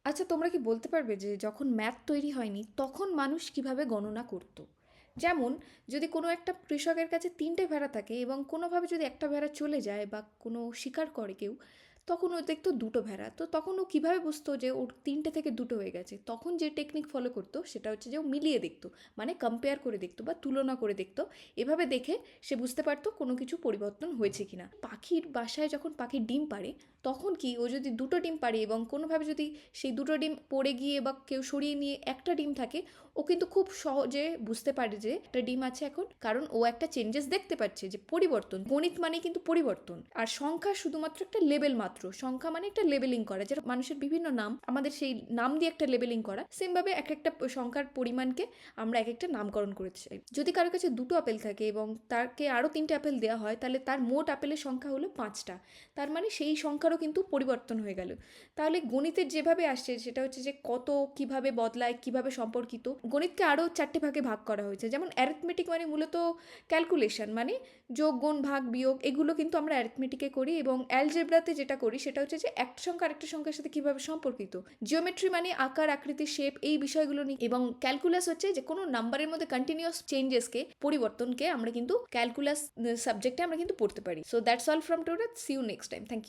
আচ্ছা, তোমরা কি বলতে পারবে যে যখন ম্যাথ তৈরি হয়নি তখন মানুষ কিভাবে গণনা করতো? যেমন, যদি কোনো একটা কৃষকের কাছে ৩টে ভেড়া থাকে এবং কোনোভাবে যদি একটা ভেড়া চলে যায় বা কোনো শিকার করে কেউ, তখন ও দেখতো ২টো ভেড়া। তো তখন ও কীভাবে বুঝতো যে ওর ৩টে থেকে ২টো হয়ে গেছে? তখন যে টেকনিক ফলো করতো সেটা হচ্ছে যে ও মিলিয়ে দেখতো। মানে কম্পেয়ার করে দেখতো বা তুলনা করে দেখতো। এভাবে দেখে সে বুঝতে পারতো কোনো কিছু পরিবর্তন হয়েছে কিনা। পাখির বাসায় যখন পাখির ডিম পাড়ে, তখন কি ও যদি ২টো ডিম পাড়ে এবং কোনোভাবে যদি সেই ২টো ডিম পড়ে গিয়ে বা কেউ সরিয়ে নিয়ে একটা ডিম থাকে, ও কিন্তু খুব সহজে বুঝতে পারে যে একটা ডিম আছে এখন, কারণ ও একটা চেঞ্জেস দেখতে পাচ্ছে যে পরিবর্তন। গণিত মানে কিন্তু পরিবর্তন, আর সংখ্যা শুধুমাত্র একটা লেবেল মাত্র। সংখ্যা মানে একটা লেবেলিং করা, যেটা মানুষের বিভিন্ন নাম, আমাদের সেই নাম দিয়ে একটা লেবেলিং করা। সেমভাবে এক একটা সংখ্যার পরিমাণকে আমরা এক একটা নামকরণ করতে চাই। যদি কারোর কাছে 2টো আপেল থাকে এবং তাকে আরও 3টে আপেল দেওয়া হয়, তাহলে তার মোট আপেলের সংখ্যা হলো 5টা। তার মানে সেই সংখ্যারও কিন্তু পরিবর্তন হয়ে গেল। তাহলে গণিতের যেভাবে আসছে সেটা হচ্ছে যে কত কিভাবে বদলায়, কিভাবে সম্পর্কিত। গণিতকে আরও 4টে ভাগে ভাগ করা হয়েছে। যেমন অ্যারিথমেটিক মানে মূলত ক্যালকুলেশন, মানে যোগ গুণ ভাগ বিয়োগ, এগুলো কিন্তু আমরা অ্যারিথমেটিকে করি। এবং অ্যালজেব্রাতে যেটা করি সেটা হচ্ছে যে একটা সংখ্যা আরেকটা সংখ্যার সাথে কীভাবে সম্পর্কিত। জিওমেট্রি মানে আকার আকৃতি শেপ, এই বিষয়গুলো নিয়ে। এবং ক্যালকুলাস হচ্ছে যে কোনো নাম্বারের মধ্যে কন্টিনিউয়াস চেঞ্জেসকে, পরিবর্তনকে আমরা কিন্তু ক্যালকুলাস সাবজেক্টে আমরা কিন্তু পড়তে পারি। So that's all from today. See you next time. Thank you.